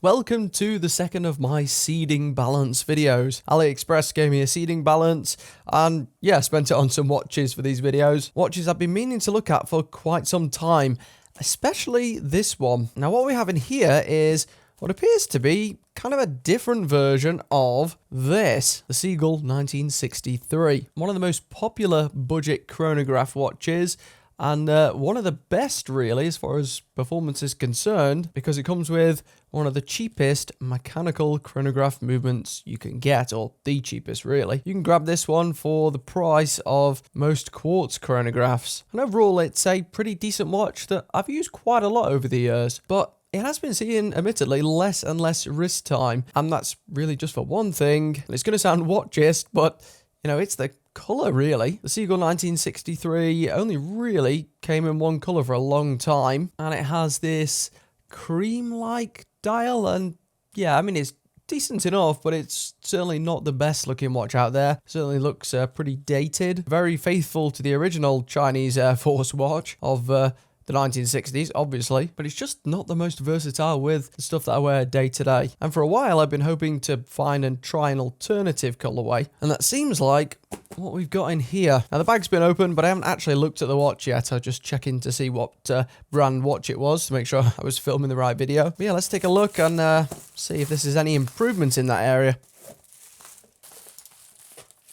Welcome to the second of my seeding balance videos. AliExpress gave me a seeding balance and yeah, spent it on some watches for these videos. Watches I've been meaning to look at for quite some time, especially this one. Now what we have in here is what appears to be kind of a different version of this, the Seagull 1963. One of the most popular budget chronograph watches, and one of the best really as far as performance is concerned, because it comes with one of the cheapest mechanical chronograph movements you can get, or the cheapest really. You can grab this one for the price of most quartz chronographs. And overall it's a pretty decent watch that I've used quite a lot over the years, but it has been seeing, admittedly, less and less wrist time, and that's really just for one thing. And it's going to sound watchist, but you know, it's the colour really. The Seagull 1963 only really came in one colour for a long time, and it has this cream-like dial, and yeah, I mean it's decent enough, but it's certainly not the best looking watch out there. Certainly looks pretty dated. Very faithful to the original Chinese Air Force watch of the 1960s, obviously, but it's just not the most versatile with the stuff that I wear day to day. And for a while, I've been hoping to find and try an alternative colorway, and that seems like what we've got in here. Now, the bag's been open, but I haven't actually looked at the watch yet. I was just checking to see what brand watch it was to make sure I was filming the right video. But yeah, let's take a look and see if this is any improvements in that area.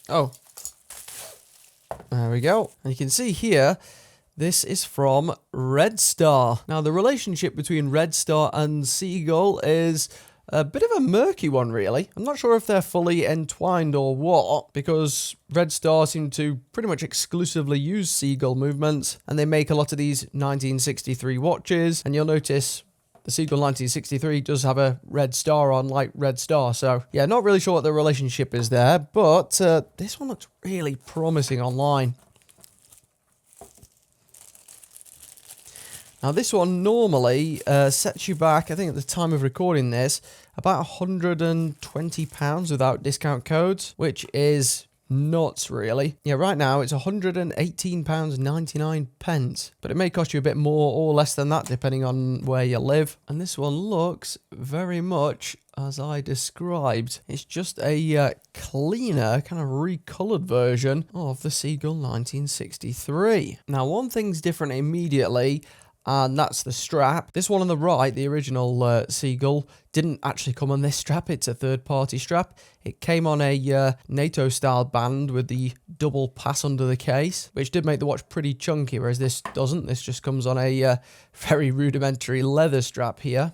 Oh, there we go. And you can see here, this is from Red Star. Now, the relationship between Red Star and Seagull is a bit of a murky one, really. I'm not sure if they're fully entwined or what, because Red Star seem to pretty much exclusively use Seagull movements, and they make a lot of these 1963 watches, and you'll notice the Seagull 1963 does have a red star on, like Red Star. So yeah, not really sure what the relationship is there, but this one looks really promising online. Now this one normally sets you back, I think at the time of recording this, about £120 without discount codes, which is nuts really. Yeah, right now it's £118.99, but it may cost you a bit more or less than that depending on where you live. And this one looks very much as I described. It's just a cleaner, kind of recolored version of the Seagull 1963. Now one thing's different immediately, and that's the strap. This one on the right, the original Seagull, didn't actually come on this strap. It's a third-party strap. It came on a NATO-style band with the double pass under the case, which did make the watch pretty chunky, whereas this doesn't. This just comes on a very rudimentary leather strap here.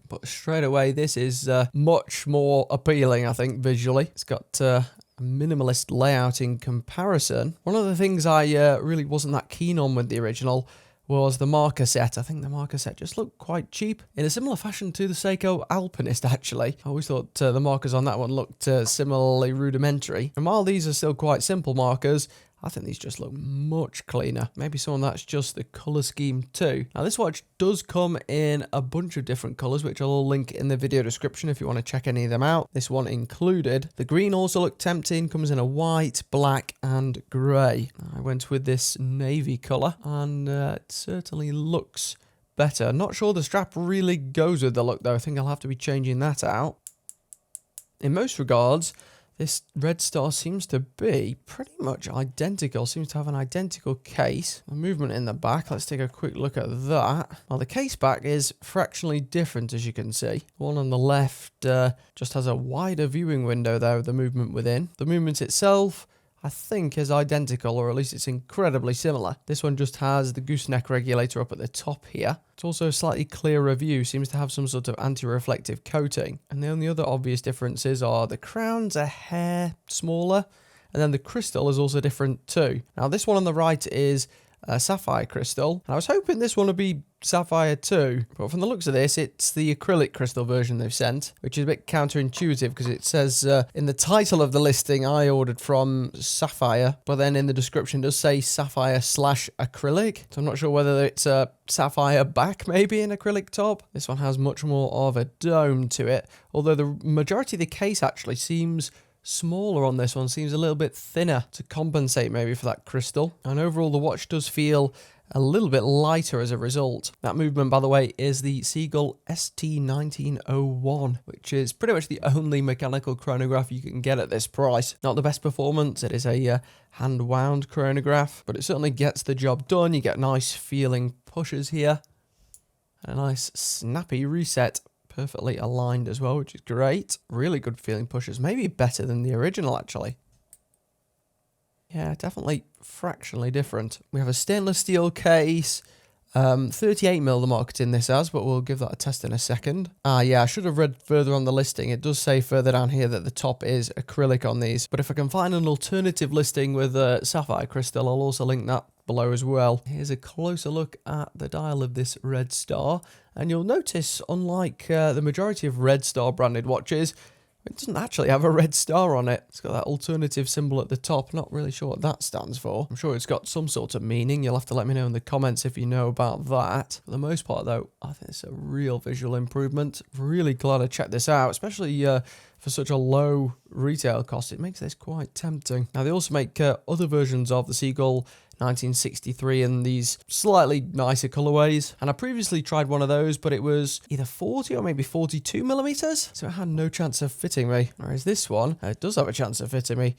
But straight away, this is much more appealing, I think, visually. It's got a minimalist layout in comparison. One of the things I really wasn't that keen on with the original was the marker set. I think the marker set just looked quite cheap, in a similar fashion to the Seiko Alpinist, actually. I always thought the markers on that one looked similarly rudimentary. And while these are still quite simple markers, I think these just look much cleaner. Maybe some of that's just the colour scheme too. Now this watch does come in a bunch of different colours, which I'll all link in the video description if you want to check any of them out. This one included. The green also looked tempting, comes in a white, black and grey. I went with this navy colour, and it certainly looks better. Not sure the strap really goes with the look though. I think I'll have to be changing that out. In most regards, this Red Star seems to be pretty much identical, seems to have an identical case. A movement in the back, let's take a quick look at that. Well, the case back is fractionally different, as you can see. The one on the left just has a wider viewing window there with the movement within. The movement itself, I think, is identical, or at least it's incredibly similar. This one just has the gooseneck regulator up at the top here. It's also a slightly clearer view, seems to have some sort of anti-reflective coating. And the only other obvious differences are the crown's a hair smaller, and then the crystal is also different too. Now this one on the right is a sapphire crystal, and I was hoping this one would be sapphire too, but from the looks of this, it's the acrylic crystal version they've sent, which is a bit counterintuitive because it says in the title of the listing I ordered from sapphire, but then in the description it does say sapphire / acrylic, so I'm not sure whether it's a sapphire back maybe in acrylic top. This one has much more of a dome to it, although the majority of the case actually seems smaller on this one, seems a little bit thinner to compensate maybe for that crystal. And overall the watch does feel a little bit lighter as a result. That movement, by the way, is the Seagull ST1901, which is pretty much the only mechanical chronograph you can get at this price. Not the best performance, it is a hand-wound chronograph, but it certainly gets the job done. You get nice feeling pushes here, and a nice snappy reset. Perfectly aligned as well, which is great. Really good feeling pushes, maybe better than the original actually. Yeah, definitely fractionally different. We have a stainless steel case, 38mm the marketing this as, but we'll give that a test in a second. Yeah, I should have read further on the listing. It does say further down here that the top is acrylic on these, but if I can find an alternative listing with sapphire crystal, I'll also link that below as well. Here's a closer look at the dial of this Red Star, and you'll notice, unlike the majority of Red Star branded watches, it doesn't actually have a red star on it. It's got that alternative symbol at the top. Not really sure what that stands for. I'm sure it's got some sort of meaning. You'll have to let me know in the comments if you know about that. For the most part, though, I think it's a real visual improvement. Really glad I checked this out, especially for such a low retail cost. It makes this quite tempting. Now, they also make other versions of the Seagull 1963 in these slightly nicer colorways, and I previously tried one of those, but it was either 40 or maybe 42mm, so it had no chance of fitting me. Whereas this one, it does have a chance of fitting me.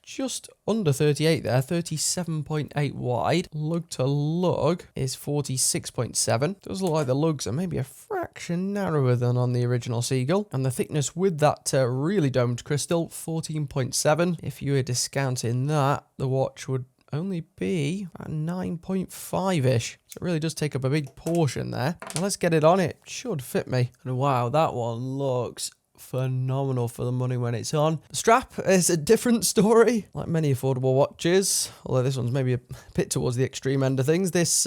Just under 38 there, 37.8 wide. Lug to lug is 46.7. Does look like the lugs are maybe a fraction narrower than on the original Seagull. And the thickness with that really domed crystal, 14.7. If you were discounting that, the watch would only be about 9.5-ish. So it really does take up a big portion there. Now let's get it on. It should fit me. And wow, that one looks phenomenal for the money when it's on. The strap is a different story, like many affordable watches, although this one's maybe a bit towards the extreme end of things. This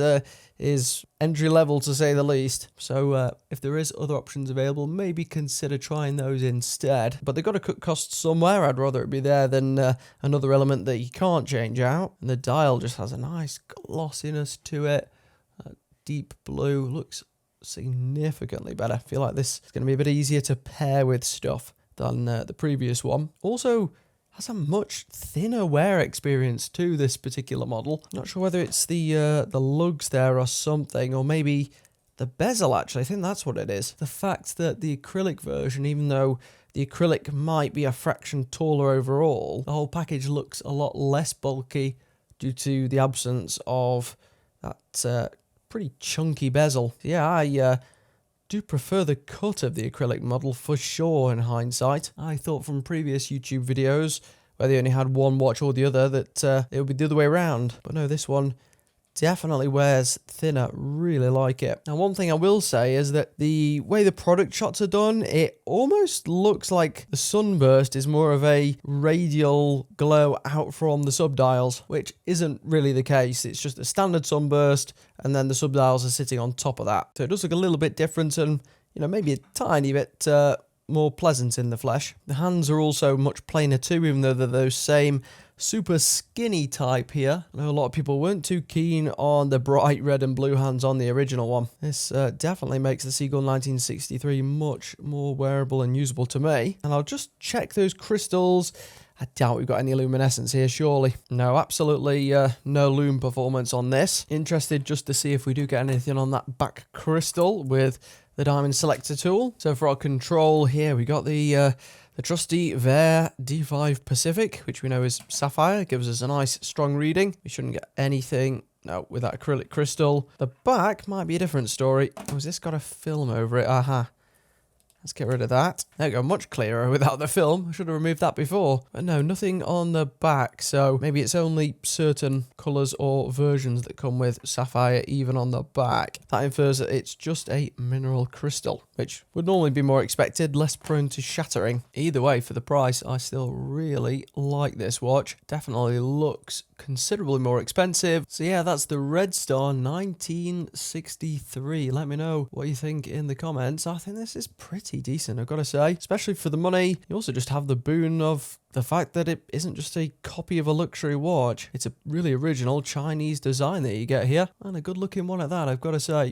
is entry level to say the least, so if there is other options available, maybe consider trying those instead. But they've got to cut costs somewhere. I'd rather it be there than another element that you can't change out. And the dial just has a nice glossiness to it. Deep blue, looks significantly better. I feel like this is going to be a bit easier to pair with stuff than the previous one. Also has a much thinner wear experience to this particular model. Not sure whether it's the lugs there or something, or maybe the bezel actually. I think that's what it is. The fact that the acrylic version, even though the acrylic might be a fraction taller overall, the whole package looks a lot less bulky due to the absence of that pretty chunky bezel. Yeah, I do prefer the cut of the acrylic model for sure in hindsight. I thought from previous YouTube videos where they only had one watch or the other that it would be the other way around. But no, this one definitely wears thinner. Really like it. Now, one thing I will say is that the way the product shots are done, it almost looks like the sunburst is more of a radial glow out from the subdials, which isn't really the case. It's just a standard sunburst, and then the subdials are sitting on top of that. So it does look a little bit different, and maybe a tiny bit more pleasant in the flesh. The hands are also much plainer too, even though they're those same super skinny type here. I know a lot of people weren't too keen on the bright red and blue hands on the original one. This definitely makes the Seagull 1963 much more wearable and usable to me. And I'll just check those crystals. I doubt we've got any luminescence here, surely. No, absolutely no lume performance on this. Interested just to see if we do get anything on that back crystal with the diamond selector tool. So for our control here, we got the trusty Ver D5 Pacific, which we know is sapphire. Gives us a nice strong reading. We shouldn't get anything, no, with that acrylic crystal. The back might be a different story. Oh, has this got a film over it? Aha. Let's get rid of that. There we go, much clearer without the film. I should have removed that before. But no, nothing on the back, so maybe it's only certain colours or versions that come with sapphire even on the back. That infers that it's just a mineral crystal, which would normally be more expected, less prone to shattering. Either way, for the price, I still really like this watch. Definitely looks considerably more expensive. So yeah, that's the Red Star 1963. Let me know what you think in the comments. I think this is pretty decent, I've got to say, especially for the money. You also just have the boon of the fact that it isn't just a copy of a luxury watch. It's a really original Chinese design that you get here, and a good looking one at that, I've got to say.